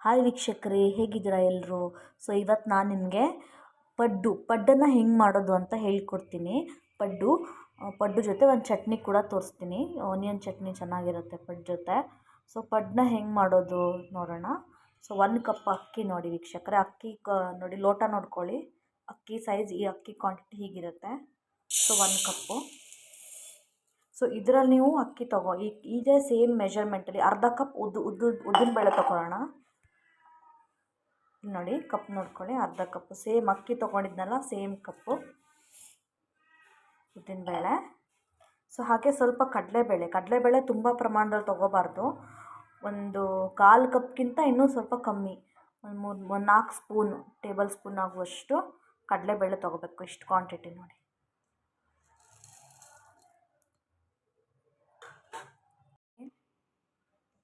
Hi ವೀಕ್ಷಕರೇ, ಹೇಗಿದ್ದೀರಾ ಎಲ್ಲರೂ? ಸೊ ಇವತ್ತು ನಾನು ನಿಮಗೆ ಪಡ್ಡನ್ನು ಹೆಂಗೆ ಮಾಡೋದು ಅಂತ ಹೇಳ್ಕೊಡ್ತೀನಿ. ಪಡ್ಡು ಜೊತೆ ಒಂದು ಚಟ್ನಿ ಕೂಡ ತೋರಿಸ್ತೀನಿ. ಆನಿಯನ್ ಚಟ್ನಿ ಚೆನ್ನಾಗಿರುತ್ತೆ ಪಡ್ಡು ಜೊತೆ. ಸೊ ಪಡ್ಡನ್ನ ಹೆಂಗೆ ಮಾಡೋದು ನೋಡೋಣ. ಸೊ 1 ಕಪ್ ಅಕ್ಕಿ ನೋಡಿ ವೀಕ್ಷಕರೇ, ನೋಡಿ ಲೋಟ ನೋಡ್ಕೊಳ್ಳಿ. ಅಕ್ಕಿ ಸೈಜ್, ಈ ಅಕ್ಕಿ ಕ್ವಾಂಟಿಟಿ ಹೀಗಿರುತ್ತೆ. ಸೊ 1 ಕಪ್ಪು. ಸೊ ಇದರಲ್ಲಿ ನೀವು ಅಕ್ಕಿ ಇದೇ ಸೇಮ್ ಮೆಜರ್ಮೆಂಟಲ್ಲಿ ಅರ್ಧ ಕಪ್ ಉದ್ದಿನಬೇಳೆ ತೊಗೊಳ್ಳೋಣ. ನೋಡಿ ಕಪ್ ನೋಡ್ಕೊಳ್ಳಿ, ಅರ್ಧ ಕಪ್ಪು ಸೇಮ್ ಅಕ್ಕಿ ತೊಗೊಂಡಿದ್ನಲ್ಲ, ಸೇಮ್ ಕಪ್ಪು ಉದ್ದಿನಬೇಳೆ. ಸೊ ಹಾಗೆ ಸ್ವಲ್ಪ ಕಡಲೆಬೇಳೆ ತುಂಬ ಪ್ರಮಾಣದಲ್ಲಿ ತೊಗೋಬಾರ್ದು. ಒಂದು 1/4 ಕಪ್ಗಿಂತ ಇನ್ನೂ ಸ್ವಲ್ಪ ಕಮ್ಮಿ, ಒಂದು 4 ಟೇಬಲ್ ಸ್ಪೂನ್ ಆಗುವಷ್ಟು ಕಡಲೆಬೇಳೆ ತೊಗೋಬೇಕು. ಇಷ್ಟು ಕ್ವಾಂಟಿಟಿ ನೋಡಿ.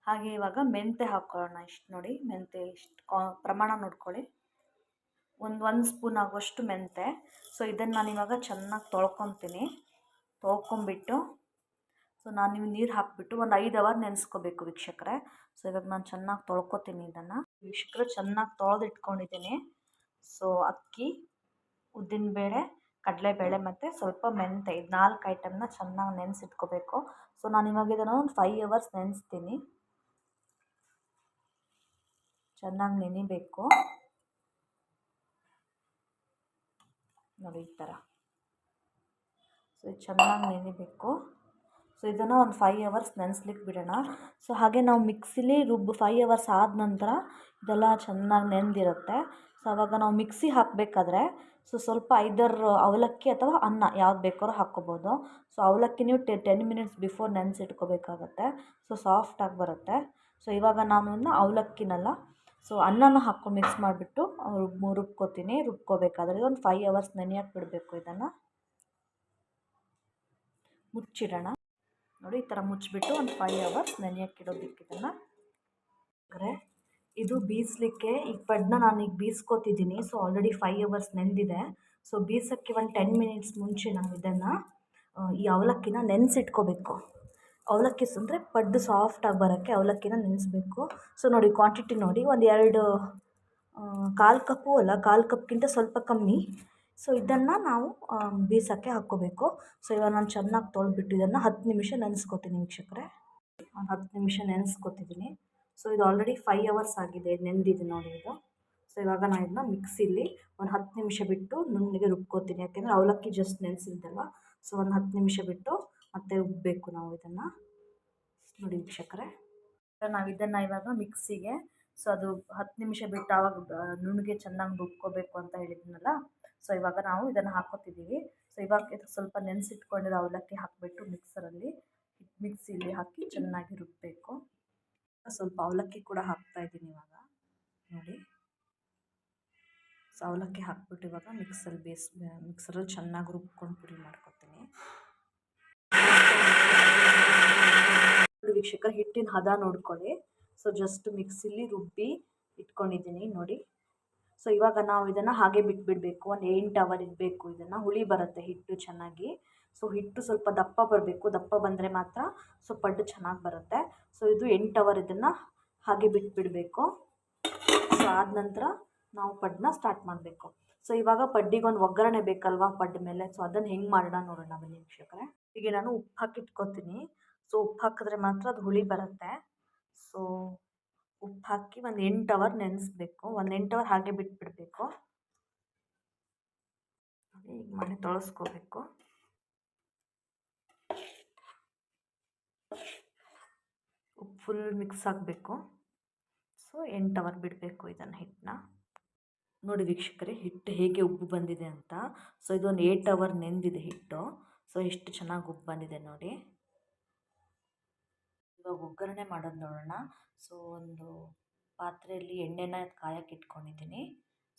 ಹಾಗೆ ಇವಾಗ ಮೆಂತೆ ಹಾಕ್ಕೊಳ್ಳೋಣ. ಇಷ್ಟು ನೋಡಿ, ಮೆಂತೆ ಇಷ್ಟು ಪ್ರಮಾಣ ನೋಡ್ಕೊಳ್ಳಿ. ಒಂದು ಸ್ಪೂನ್ ಆಗುವಷ್ಟು ಮೆಂತೆ. ಸೊ ಇದನ್ನು ನಾನು ಇವಾಗ ಚೆನ್ನಾಗಿ ತೊಳ್ಕೊಂಬಿಟ್ಟು ಸೊ ನಾನು ನೀರು ಹಾಕಿಬಿಟ್ಟು ಒಂದು 5 ಅವರ್ ನೆನೆಸ್ಕೋಬೇಕು ವೀಕ್ಷಕರೇ. ಸೊ ಇವಾಗ ನಾನು ಚೆನ್ನಾಗಿ ತೊಳ್ಕೊತೀನಿ ಇದನ್ನು ವೀಕ್ಷಕರೇ. ಚೆನ್ನಾಗಿ ತೊಳೆದಿಟ್ಕೊಂಡಿದ್ದೀನಿ. ಸೊ ಅಕ್ಕಿ, ಉದ್ದಿನಬೇಳೆ, ಕಡಲೆಬೇಳೆ ಮತ್ತು ಸ್ವಲ್ಪ ಮೆಂತೆ, ಇದು 4 ಐಟಮ್ನ ಚೆನ್ನಾಗಿ ನೆನೆಸಿಟ್ಕೋಬೇಕು. ಸೊ ನಾನು ಇವಾಗ ಇದನ್ನು ಒಂದು 5 ಅವರ್ಸ್ ನೆನೆಸ್ತೀನಿ. ಚೆನ್ನಾಗಿ ನೆನಿಬೇಕು ನೋಡಿ, ಈ ಥರ. ಸೊ ಇದು ಚೆನ್ನಾಗಿ ನೆನಿಬೇಕು. ಸೊ ಇದನ್ನು ಒಂದು 5 ಅವರ್ಸ್ ನೆನೆಸ್ಲಿಕ್ಕೆ ಬಿಡೋಣ. ಸೊ ಹಾಗೆ ನಾವು ಮಿಕ್ಸಿಲಿ 5 ಅವರ್ಸ್ ಆದ ನಂತರ ಇದೆಲ್ಲ ಚೆನ್ನಾಗಿ ನೆಂದಿರುತ್ತೆ. ಸೊ ಆವಾಗ ನಾವು ಮಿಕ್ಸಿ ಹಾಕಬೇಕಾದ್ರೆ ಸ್ವಲ್ಪ ಐದರ್ ಅವಲಕ್ಕಿ ಅಥವಾ ಅನ್ನ ಯಾವ್ದು ಬೇಕಾದ್ರೂ ಹಾಕ್ಕೋಬೋದು. ಸೊ ಅವಲಕ್ಕಿ ನೀವು 10 ಮಿನಿಟ್ಸ್ ಬಿಫೋರ್ ನೆನೆಸಿಟ್ಕೋಬೇಕಾಗತ್ತೆ. ಸೊ ಸಾಫ್ಟಾಗಿ ಬರುತ್ತೆ. ಸೊ ಇವಾಗ ನಾನು ಅವಲಕ್ಕಿನಲ್ಲ, ಸೊ ಅನ್ನನ ಹಾಕ್ಕೊಂಡು ಮಿಕ್ಸ್ ಮಾಡಿಬಿಟ್ಟು ರುಬ್ಕೋಬೇಕಾದ್ರೆ ಒಂದು 5 ಅವರ್ಸ್ ನೆನೆಯಕ್ಕೆ ಬಿಡಬೇಕು. ಇದನ್ನು ಮುಚ್ಚಿಡೋಣ ನೋಡಿ, ಈ ಥರ ಮುಚ್ಚಿಬಿಟ್ಟು ಒಂದು 5 ಅವರ್ಸ್ ನೆನೆಯಕ್ಕೆ ಇಡೋದಕ್ಕೆ. ಇದನ್ನು ಇದು ಬೀಸಲಿಕ್ಕೆ, ಈಗ ಪಡ್ಡನ್ನ ನಾನೀಗ ಬೀಸ್ಕೊತಿದ್ದೀನಿ. ಸೊ ಆಲ್ರೆಡಿ 5 ಅವರ್ಸ್ ನೆಂದಿದೆ. ಸೊ ಬೀಸೋಕ್ಕೆ ಒಂದು 10 ಮಿನಿಟ್ಸ್ ಮುಂಚೆ ನಾವು ಇದನ್ನು ಈ ಅವಲಕ್ಕಿನ ನೆನೆಸಿಟ್ಕೋಬೇಕು. ಅವಲಕ್ಕಿ ಅಂದರೆ ಪಡ್ಡು ಸಾಫ್ಟಾಗಿ ಬರೋಕ್ಕೆ ಅವಲಕ್ಕಿನ ನೆನೆಸ್ಬೇಕು. ಸೊ ನೋಡಿ ಕ್ವಾಂಟಿಟಿ ನೋಡಿ, ಒಂದು 1/4 ಕಪ್ಪು ಅಲ್ಲ, 1/4 ಕಪ್ಗಿಂತ ಸ್ವಲ್ಪ ಕಮ್ಮಿ. ಸೊ ಇದನ್ನು ನಾವು ಬೀಸೋಕ್ಕೆ ಹಾಕ್ಕೋಬೇಕು. ಸೊ ಇವಾಗ ನಾನು ಚೆನ್ನಾಗಿ ತೊಳೆದ್ಬಿಟ್ಟು ಇದನ್ನು 10 ನಿಮಿಷ ನೆನೆಸ್ಕೊತೀನಿ ವೀಕ್ಷಕರೇ. ಒಂದು 10 ನಿಮಿಷ ನೆನೆಸ್ಕೊತಿದ್ದೀನಿ. ಸೊ ಇದು ಆಲ್ರೆಡಿ 5 ಅವರ್ಸ್ ಆಗಿದೆ, ನೆಂದಿದೆ ನೋಡಿ ಇದು. ಸೊ ಇವಾಗ ನಾನು ಇದನ್ನ ಮಿಕ್ಸಿಲಿ ಒಂದು 10 ನಿಮಿಷ ಬಿಟ್ಟು ನುಣ್ಣಗೆ ರುಬ್ಕೋತೀನಿ. ಯಾಕೆಂದರೆ ಅವಲಕ್ಕಿ ಜಸ್ಟ್ ನೆನೆಸಿದ್ದಲ್ಲ. ಸೊ ಒಂದು 10 ನಿಮಿಷ ಬಿಟ್ಟು ಮತ್ತೆ ರುಬ್ಬಬೇಕು ನಾವು ಇದನ್ನು ನೋಡಿ ವೀಕ್ಷಕರೇ. ನಾವು ಇದನ್ನು ಇವಾಗ ಮಿಕ್ಸಿಗೆ, ಸೊ ಅದು 10 ನಿಮಿಷ ಬಿಟ್ಟು ಆವಾಗ ನುಣ್ಣಗೆ ಚೆನ್ನಾಗಿ ರುಬ್ಕೋಬೇಕು ಅಂತ ಹೇಳಿದ್ನಲ್ಲ. ಸೊ ಇವಾಗ ನಾವು ಇದನ್ನು ಹಾಕ್ಕೋತಿದ್ದೀವಿ. ಸೊ ಇವಾಗ ಇದು ಸ್ವಲ್ಪ ನೆನೆಸಿಟ್ಕೊಂಡಿರೋ ಅವಲಕ್ಕಿ ಹಾಕಿಬಿಟ್ಟು ಮಿಕ್ಸಿಲಿ ಹಾಕಿ ಚೆನ್ನಾಗಿ ರುಬ್ಬಬೇಕು. ಸ್ವಲ್ಪ ಅವಲಕ್ಕಿ ಕೂಡ ಹಾಕ್ತಾಯಿದ್ದೀನಿ ಇವಾಗ ನೋಡಿ. ಸೊ ಅವಲಕ್ಕಿ ಹಾಕ್ಬಿಟ್ಟು ಇವಾಗ ಮಿಕ್ಸರಲ್ಲಿ ಚೆನ್ನಾಗಿ ರುಬ್ಕೊಂಡು ಪುಡಿ ಮಾಡ್ಕೊತೀನಿ ವೀಕ್ಷಕರ. ಹಿಟ್ಟಿನ ಹದ ನೋಡ್ಕೊಳ್ಳಿ. ಸೊ ಜಸ್ಟ್ ಮಿಕ್ಸಿಲಿ ರುಬ್ಬಿ ಇಟ್ಕೊಂಡಿದ್ದೀನಿ ನೋಡಿ. ಸೊ ಇವಾಗ ನಾವು ಇದನ್ನು ಹಾಗೆ ಬಿಟ್ಬಿಡಬೇಕು. ಒಂದು 8 ಅವರ್ ಇಡಬೇಕು. ಇದನ್ನು ಹುಳಿ ಬರುತ್ತೆ ಹಿಟ್ಟು ಚೆನ್ನಾಗಿ. ಸೊ ಹಿಟ್ಟು ಸ್ವಲ್ಪ ದಪ್ಪ ಬರಬೇಕು. ದಪ್ಪ ಬಂದರೆ ಮಾತ್ರ ಸೊ ಪಡ್ಡು ಚೆನ್ನಾಗಿ ಬರುತ್ತೆ. ಸೊ ಇದು 8 ಅವರ್ ಇದನ್ನು ಹಾಗೆ ಬಿಟ್ಬಿಡಬೇಕು. ಸೊ ಆದ ನಂತರ ನಾವು ಪಡ್ಡನ್ನ ಸ್ಟಾರ್ಟ್ ಮಾಡಬೇಕು. ಸೊ ಇವಾಗ ಪಡ್ಡಿಗೆ ಒಂದು ಒಗ್ಗರಣೆ ಬೇಕಲ್ವಾ ಪಡ್ಡ ಮೇಲೆ. ಸೊ ಅದನ್ನು ಹೆಂಗೆ ಮಾಡೋಣ ನೋಡೋಣ ಬನ್ನಿ ವೀಕ್ಷಕರೇ. ಹೀಗೆ ನಾನು ಉಪ್ಪು ಹಾಕಿಟ್ಕೊತೀನಿ. ಸೊ ಉಪ್ಪು ಹಾಕಿದ್ರೆ ಮಾತ್ರ ಅದು ಹುಳಿ ಬರುತ್ತೆ. ಸೊ ಉಪ್ಪು ಹಾಕಿ ಒಂದು 8 ಅವರ್ ನೆನೆಸ್ಬೇಕು. ಒಂದು 8 ಅವರ್ ಹಾಗೆ ಬಿಟ್ಬಿಡಬೇಕು. ಈಗ ಮಾಡಿ ತೊಳಸ್ಕೋಬೇಕು. ಉಪ್ಪು ಫುಲ್ ಮಿಕ್ಸ್ ಆಗಬೇಕು. ಸೊ 8 ಅವರ್ ಬಿಡಬೇಕು ಇದನ್ನು ಹಿಟ್ಟನ್ನ ನೋಡಿ ವೀಕ್ಷಕರೇ. ಹಿಟ್ಟು ಹೇಗೆ ಉಬ್ಬು ಬಂದಿದೆ ಅಂತ. ಸೊ ಇದೊಂದು 8 ಅವರ್ ನೆಂದಿದೆ ಹಿಟ್ಟು. ಸೊ ಎಷ್ಟು ಚೆನ್ನಾಗಿ ಉಬ್ಬು ಬಂದಿದೆ ನೋಡಿ. ಇವಾಗ ಒಗ್ಗರಣೆ ಮಾಡೋದು ನೋಡೋಣ. ಸೊ ಒಂದು ಪಾತ್ರೆಯಲ್ಲಿ ಎಣ್ಣೆನ ಕಾಯಕ್ಕೆ ಇಟ್ಕೊಂಡಿದ್ದೀನಿ.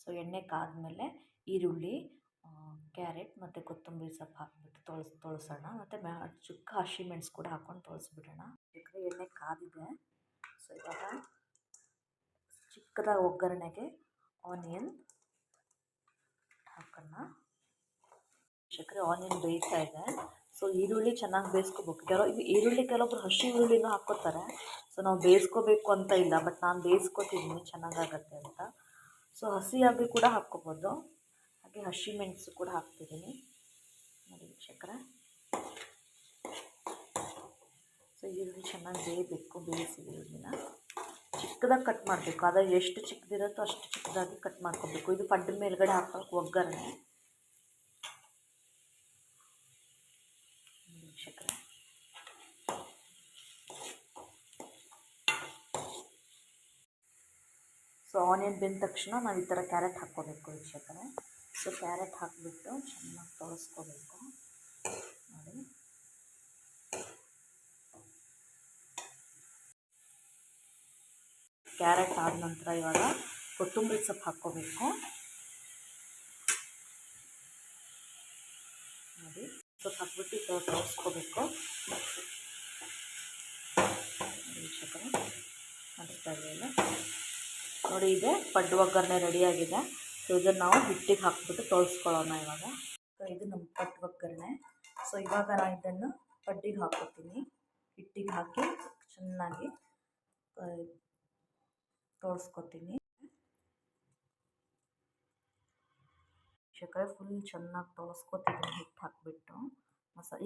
ಸೊ ಎಣ್ಣೆ ಕಾದ್ಮೇಲೆ ಈರುಳ್ಳಿ, ಕ್ಯಾರೆಟ್ ಮತ್ತು ಕೊತ್ತಂಬರಿ ಸೊಪ್ಪು ಹಾಕಿಬಿಟ್ಟು ತೊಳಸೋಣ. ಮತ್ತು ಚುಕ್ಕ ಹಸಿಮೆಣಸು ಕೂಡ ಹಾಕ್ಕೊಂಡು ತೊಳಸ್ಬಿಡೋಣ. ಎಣ್ಣೆ ಕಾದಿದೆ. ಸೊ ಇವಾಗ ಚಿಕ್ಕದಾಗಿ ಒಗ್ಗರಣೆಗೆ ಆನಿಯನ್ ಹಾಕೋಣ. ಆನಿಯನ್ ಬೇಯ್ತಾ ಇದೆ. ಸೊ ಈರುಳ್ಳಿ ಚೆನ್ನಾಗಿ ಬೇಯಿಸ್ಕೋಬೇಕು. ಕೆಲವೊಬ್ರು ಹಸಿ ಈರುಳ್ಳಿನೂ ಹಾಕ್ಕೋತಾರೆ. ಸೊ ನಾವು ಬೇಯಿಸ್ಕೋಬೇಕು ಅಂತ ಇಲ್ಲ, ಬಟ್ ನಾನು ಬೇಯಿಸ್ಕೊತಿದ್ದೀನಿ ಚೆನ್ನಾಗಾಗತ್ತೆ ಅಂತ. ಸೊ ಹಸಿಯಾಗಿ ಕೂಡ ಹಾಕ್ಕೋಬೋದು. ಹಾಗೆ ಹಸಿಮೆಣಸು ಕೂಡ ಹಾಕ್ತಿದ್ದೀನಿ ನೋಡಿ ವೀಕ್ಷಕರೇ. ಸೊ ಈರುಳ್ಳಿ ಚೆನ್ನಾಗಿ ಬೇಯಬೇಕು. ಬೇಯಿಸಿ ಈರುಳ್ಳಿನ ಚಿಕ್ಕದಾಗಿ ಕಟ್ ಮಾಡಬೇಕು. ಆದರೆ ಎಷ್ಟು ಚಿಕ್ಕದಿರುತ್ತೋ ಅಷ್ಟು ಚಿಕ್ಕದಾಗಿ ಕಟ್ ಮಾಡ್ಕೋಬೇಕು. ಇದು ಪಡ್ಡ ಮೇಲ್ಗಡೆ ಹಾಕೋಕ್ಕೆ ಒಗ್ಗರಣೆ ವೀಕ್ಷಕರೇ. ಸೊ ಆನಿಯನ್ ಬೆಂದ ತಕ್ಷಣ ನಾವು ಈ ಥರ ಕ್ಯಾರೆಟ್ ಹಾಕ್ಕೋಬೇಕು ವೀಕ್ಷಕರೇ. ಸೊ ಕ್ಯಾರೆಟ್ ಹಾಕಿಬಿಟ್ಟು ಚೆನ್ನಾಗಿ ತೊಳಸ್ಕೋಬೇಕು ನೋಡಿ. ಕ್ಯಾರೆಟ್ ಆದ ನಂತರ ಇವಾಗ ಕೊತ್ತಂಬರಿ ಸೊಪ್ಪು ಹಾಕ್ಕೋಬೇಕು ನೋಡಿ. ಸೊಪ್ಪು ಹಾಕ್ಬಿಟ್ಟು ಈ ಥರ ತೊಳಸ್ಕೋಬೇಕು ವೀಕ್ಷಕರೇ. ಅನಿಸ್ತಾ ಇದೆಯಲ್ಲ ನೋಡಿ. ಇದೆ ಪಡ್ಡು ಒಗ್ಗರಣೆ ರೆಡಿಯಾಗಿದೆ. ಸೊ ಇದನ್ನು ನಾವು ಹಿಟ್ಟಿಗೆ ಹಾಕ್ಬಿಟ್ಟು ತೊಳಸ್ಕೊಳ್ಳೋಣ ಇವಾಗ. ಸೊ ಇದು ನಮ್ಮ ಪಡ್ಡು ಒಗ್ಗರಣೆ. ಸೊ ಇವಾಗ ನಾನು ಇದನ್ನು ಪಡ್ಡಿಗೆ ಹಾಕ್ಕೊತೀನಿ. ಹಿಟ್ಟಿಗೆ ಹಾಕಿ ಚೆನ್ನಾಗಿ ತೋರಿಸ್ಕೊತೀನಿ ವೀಕ್ಷಕರೇ. ಫುಲ್ ಚೆನ್ನಾಗಿ ತೊಳಸ್ಕೊತಿದ್ದೀನಿ ಹಿಟ್ಟು ಹಾಕಿಬಿಟ್ಟು.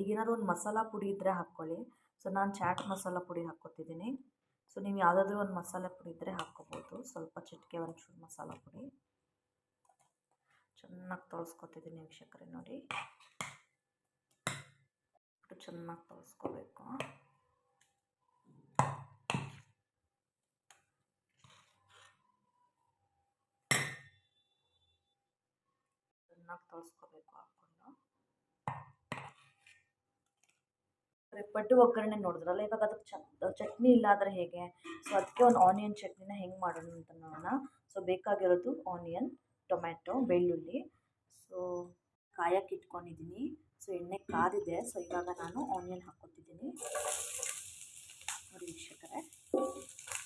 ಈಗೇನಾದ್ರು ಒಂದು ಮಸಾಲ ಪುಡಿ ಇದ್ದರೆ ಹಾಕ್ಕೊಳ್ಳಿ. ಸೊ ನಾನು ಚಾಟ್ ಮಸಾಲ ಪುಡಿ ಹಾಕ್ಕೊತಿದ್ದೀನಿ. ಸೊ ನೀವು ಯಾವುದಾದ್ರೂ ಒಂದು ಮಸಾಲೆ ಪುಡಿ ಇದ್ದರೆ ಹಾಕ್ಕೋಬೋದು. ಸ್ವಲ್ಪ ಚಿಟಿಕೆ ಒಂಚೂರು ಮಸಾಲ ಪುಡಿ. ಚೆನ್ನಾಗಿ ತೊಳಸ್ಕೊತಿದ್ದೀನಿ ವೀಕ್ಷಕರೇ ನೋಡಿ. ಚೆನ್ನಾಗಿ ತೊಳಸ್ಕೋಬೇಕು. ಚೆನ್ನಾಗಿ ತೊಳಸ್ಕೋಬೇಕು ಹಾಕ್ಕೊಂಡು. ಪಡ್ಡು ಒಗ್ಗರಣೆ ನೋಡಿದ್ರಲ್ಲ, ಇವಾಗ ಅದಕ್ಕೆ ಚಟ್ನಿ ಇಲ್ಲ ಆದರೆ ಹೇಗೆ? ಸೊ ಅದಕ್ಕೆ ಒಂದು ಆನಿಯನ್ ಚಟ್ನಿನ ಹೆಂಗೆ ಮಾಡೋಣ ಅಂತ ನೋಡೋಣ. ಸೊ ಬೇಕಾಗಿರೋದು ಆನಿಯನ್, ಟೊಮ್ಯಾಟೊ, ಬೆಳ್ಳುಳ್ಳಿ. ಸೊ ಕಾಯಕ್ಕೆ ಇಟ್ಕೊಂಡಿದ್ದೀನಿ. ಸೊ ಎಣ್ಣೆ ಕಾದಿದೆ. ಸೊ ಇವಾಗ ನಾನು ಆನಿಯನ್ ಹಾಕ್ಕೊತಿದ್ದೀನಿ ನೋಡಿ ವೀಕ್ಷಕರೇ.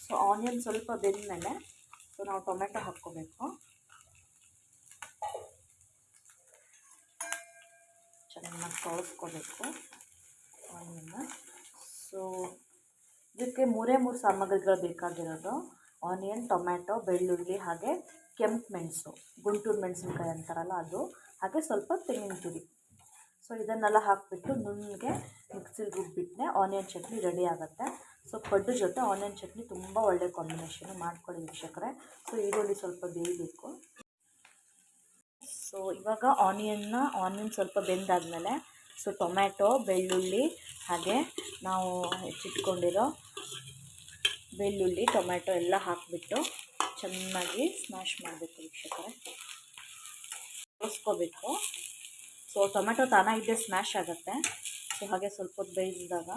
ಸೊ ಆನಿಯನ್ ಸ್ವಲ್ಪ ಬೆಂದಮೇಲೆ ಸೊ ನಾವು ಟೊಮೆಟೊ ಹಾಕ್ಕೋಬೇಕು. ಚೆನ್ನಾಗಿ ತೊಳಸ್ಕೋಬೇಕು ಆನಿಯನ್ನ. ಸೊ ಇದಕ್ಕೆ ಮೂರೇ ಸಾಮಗ್ರಿಗಳು ಬೇಕಾಗಿರೋದು: ಆನಿಯನ್, ಟೊಮ್ಯಾಟೊ, ಬೆಳ್ಳುಳ್ಳಿ, ಹಾಗೆ ಕೆಂಪು ಮೆಣಸು, ಗುಂಟೂರು ಮೆಣಸಿನ್ಕಾಯಿ ಅಂತಾರಲ್ಲ ಅದು, ಹಾಗೆ ಸ್ವಲ್ಪ ತೆಂಗಿನ ತುರಿ. ಸೊ ಇದನ್ನೆಲ್ಲ ಹಾಕಿಬಿಟ್ಟು ನುಣ್ಣಗೆ ಮಿಕ್ಸಿಲಿ ರುಬ್ಬಿಟ್ಟರೆ ಆನಿಯನ್ ಚಟ್ನಿ ರೆಡಿ ಆಗುತ್ತೆ. ಸೊ ಪಡ್ಡು ಜೊತೆ ಆನಿಯನ್ ಚಟ್ನಿ ತುಂಬ ಒಳ್ಳೆ ಕಾಂಬಿನೇಷನ್, ಮಾಡ್ಕೊಳ್ಳಿ ವೀಕ್ಷಕರೇ. ಸೊ ಈರುಳ್ಳಿ ಸ್ವಲ್ಪ ಬೇಯಬೇಕು. ಸೊ ಇವಾಗ ಆನಿಯನ್ ಸ್ವಲ್ಪ ಬೆಂದಾದಮೇಲೆ ಸೊ ಟೊಮ್ಯಾಟೊ, ಬೆಳ್ಳುಳ್ಳಿ, ಹಾಗೆ ನಾವು ಹೆಚ್ಚಿಟ್ಕೊಂಡಿರೋ ಬೆಳ್ಳುಳ್ಳಿ, ಟೊಮ್ಯಾಟೊ ಎಲ್ಲ ಹಾಕಿಬಿಟ್ಟು ಚೆನ್ನಾಗಿ ಸ್ಮ್ಯಾಶ್ ಮಾಡಬೇಕು ವೀಕ್ಷಕರೇ. ತೊಳಸ್ಕೋಬೇಕು. ಸೊ ಟೊಮೆಟೊ ತಾನಾಗಿದ್ದೇ ಸ್ಮ್ಯಾಶ್ ಆಗುತ್ತೆ. ಸೊ ಹಾಗೆ ಸ್ವಲ್ಪ ಹೊತ್ತು ಬೇಯಿಸಿದಾಗ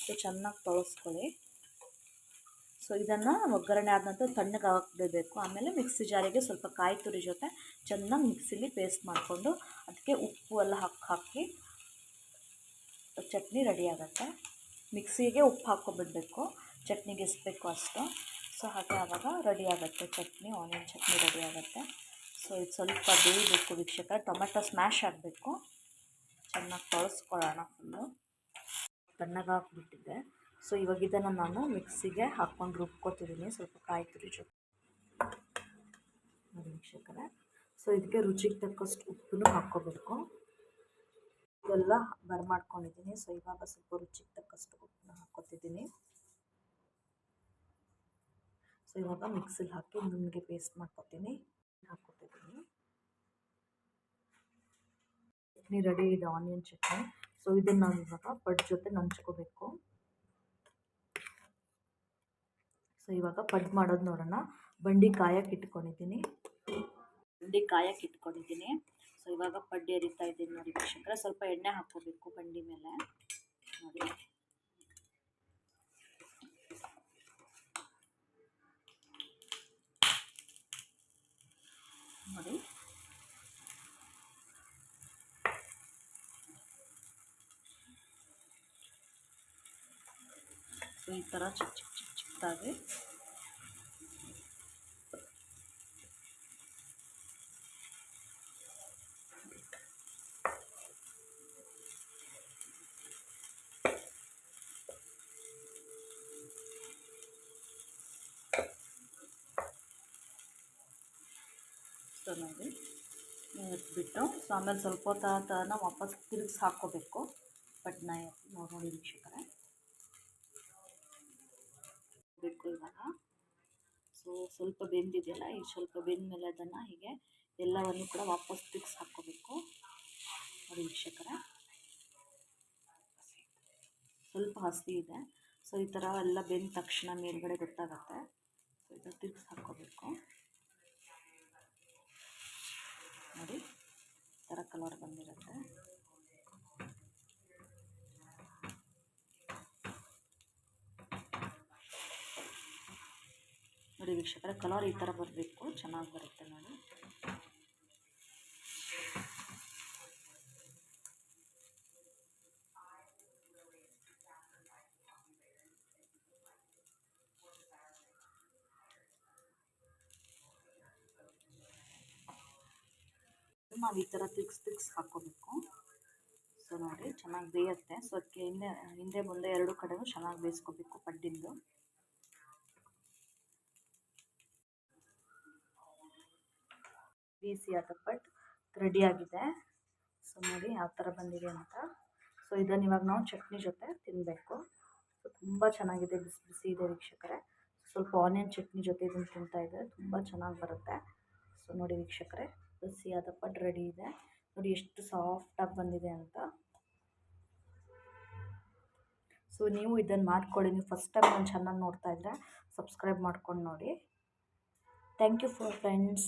ಸೊ ಚೆನ್ನಾಗಿ ತೊಳಸ್ಕೊಳ್ಳಿ. ಸೊ ಇದನ್ನು ಒಗ್ಗರಣೆ ಆದ ನಂತರ ತಣ್ಣಗೆ ಹಾಕಬೇಕು. ಆಮೇಲೆ ಮಿಕ್ಸಿ ಜಾರಿಗೆ ಸ್ವಲ್ಪ ಕಾಯಿ ತುರಿ ಜೊತೆ ಚೆನ್ನಾಗಿ ಮಿಕ್ಸಿಲಿ ಪೇಸ್ಟ್ ಮಾಡಿಕೊಂಡು ಅದಕ್ಕೆ ಉಪ್ಪು ಎಲ್ಲ ಹಾಕಿ ಚಟ್ನಿ ರೆಡಿ ಆಗುತ್ತೆ. ಮಿಕ್ಸಿಗೆ ಉಪ್ಪು ಹಾಕ್ಕೊಬಿಡಬೇಕು, ಚಟ್ನಿಗೆ ಎಷ್ಟು ಬೇಕೋ ಅಷ್ಟು. ಸೊ ಹಾಗೆ ಆವಾಗ ರೆಡಿ ಆಗುತ್ತೆ ಚಟ್ನಿ, ಆನಿಯನ್ ಚಟ್ನಿ ರೆಡಿ ಆಗುತ್ತೆ. ಸೊ ಇದು ಸ್ವಲ್ಪ ಬೇಯಬೇಕು ವೀಕ್ಷಕ. ಟೊಮೆಟೊ ಸ್ಮ್ಯಾಶ್ ಆಗಬೇಕು. ಚೆನ್ನಾಗಿ ತೊಳಸ್ಕೊಳ್ಳೋಣ. ಫುಲ್ಲು ತಣ್ಣಗೆ ಹಾಕ್ಬಿಟ್ಟಿದ್ದೆ. ಸೊ ಇವಾಗ ಇದನ್ನು ನಾನು ಮಿಕ್ಸಿಗೆ ಹಾಕ್ಕೊಂಡು ರುಬ್ಕೊತಿದ್ದೀನಿ ಸ್ವಲ್ಪ ಕಾಯಿ ತುರಿ ಜೊತೆ ನೋಡಿ ವೀಕ್ಷಕರೇ. ಸೊ ಇದಕ್ಕೆ ರುಚಿಗೆ ತಕ್ಕಷ್ಟು ಉಪ್ಪನ್ನು ಹಾಕ್ಕೋಬೇಕು. ಇದೆಲ್ಲ ಬರ್ಮಾಡ್ಕೊಂಡಿದ್ದೀನಿ. ಸೊ ಇವಾಗ ಸ್ವಲ್ಪ ರುಚಿಗೆ ತಕ್ಕಷ್ಟು ಉಪ್ಪನ್ನ ಹಾಕ್ಕೊತಿದ್ದೀನಿ. ಸೊ ಇವಾಗ ಮಿಕ್ಸಿಲಿ ಹಾಕಿ ನುಣ್ಣಗೆ ಪೇಸ್ಟ್ ಮಾಡ್ಕೊತೀನಿ, ಹಾಕ್ಕೊತಿದ್ದೀನಿ. ಚಟ್ನಿ ರೆಡಿ ಇದೆ, ಆನಿಯನ್ ಚಟ್ನಿ. ಸೊ ಇದನ್ನು ನಾವು ಇವಾಗ ಪಡ್ಡು ಜೊತೆ ನಂಚ್ಕೋಬೇಕು. ಸೊ ಇವಾಗ ಪಡ್ಡು ಮಾಡೋದು ನೋಡೋಣ. ಬಂಡಿ ಕಾಯಕ್ಕೆ ಇಟ್ಕೊಂಡಿದ್ದೀನಿ. ಸೊ ಇವಾಗ ಪಡ್ಡು ಎರಿತಾ ಇದ್ದೀನಿ ನೋಡಿ ವೀಕ್ಷಕರೇ. ಸ್ವಲ್ಪ ಎಣ್ಣೆ ಹಾಕ್ಕೋಬೇಕು ಬಂಡಿ ಮೇಲೆ ನೋಡಿ. ಸೊ ಈ ಥರ ಚಿಕ್ಕದಾಗಿ ನೋಡಿ ಎತ್ಬಿಟ್ಟು ಸೊ ಆಮೇಲೆ ಸ್ವಲ್ಪ ಹೊತ್ತು ವಾಪಸ್ ತಿರುಗಿಸಿ ಹಾಕ್ಕೋಬೇಕು. ಬಟ್ನ ಎತ್ತಿ ನೋಡಿ ವೀಕ್ಷಕರೇ ಬೇಕು ಇವಾಗ. ಸೊ ಸ್ವಲ್ಪ ಬೆಂದಿದೆಯಲ್ಲ, ಈಗ ಸ್ವಲ್ಪ ಬೆಂದಮೇಲೆ ಅದನ್ನು ಹೀಗೆ ಎಲ್ಲವನ್ನು ಕೂಡ ವಾಪಸ್ ತಿರುಗಿಸಿ ಹಾಕ್ಕೋಬೇಕು ನೋಡಿ ವೀಕ್ಷಕರೇ. ಸ್ವಲ್ಪ ಹಸಿ ಇದೆ, ಸೊ ಈ ಥರ ಎಲ್ಲ ಬೆಂದ ತಕ್ಷಣ ಮೇಲ್ಗಡೆ ಗೊತ್ತಾಗುತ್ತೆ. ಸೊ ಇದನ್ನು ತಿರುಗಿಸಿ ಹಾಕ್ಕೋಬೇಕು ನೋಡಿ, ಈ ಥರ ಕಲರ್ ಬಂದಿರುತ್ತೆ. ನೋಡಿ ವೀಕ್ಷಕರೇ, ಕಲರ್ ಈ ಥರ ಬರಬೇಕು, ಚೆನ್ನಾಗಿ ಬರುತ್ತೆ ನೋಡಿ. ನಾವು ಈ ಥರ ತಿರ್ಗಿಸಿ ಹಾಕ್ಕೋಬೇಕು. ಸೊ ನೋಡಿ ಚೆನ್ನಾಗಿ ಬೇಯುತ್ತೆ. ಸೊ ಅದಕ್ಕೆ ಹಿಂದೆ ಮುಂದೆ ಎರಡು ಕಡೆನೂ ಚೆನ್ನಾಗಿ ಬೇಯಿಸ್ಕೋಬೇಕು ಪಡ್ಡಿಂದು. ಬಿಸಿಯಾದ ಪಡ್ ರೆಡಿಯಾಗಿದೆ. ಸೊ ನೋಡಿ ಯಾವ ಥರ ಬಂದಿದೆ ಅಂತ. ಸೊ ಇದನ್ನು ಇವಾಗ ನಾವು ಚಟ್ನಿ ಜೊತೆ ತಿನ್ನಬೇಕು. ಸೊ ತುಂಬ ಚೆನ್ನಾಗಿದೆ, ಬಿಸಿ ಬಿಸಿ ಇದೆ ವೀಕ್ಷಕರೇ. ಸ್ವಲ್ಪ ಆನಿಯನ್ ಚಟ್ನಿ ಜೊತೆ ಇದನ್ನು ತಿಂತಾಯಿದ್ರೆ ತುಂಬ ಚೆನ್ನಾಗಿ ಬರುತ್ತೆ. ಸೊ ನೋಡಿ ವೀಕ್ಷಕರೇ, ಬಿಸಿಯಾದ ಪಡ್ ರೆಡಿ ಇದೆ. ನೋಡಿ ಎಷ್ಟು ಸಾಫ್ಟಾಗಿ ಬಂದಿದೆ ಅಂತ. ಸೊ ನೀವು ಇದನ್ನು ಮಾಡ್ಕೊಳ್ಳಿ. ನೀವು ಫಸ್ಟ್ ಟೈಮ್ ನನ್ನ ಚಾನಲ್ ನೋಡ್ತಾ ಇದ್ದರೆ ಸಬ್ಸ್ಕ್ರೈಬ್ ಮಾಡ್ಕೊಂಡು ನೋಡಿ. Thank you for friends.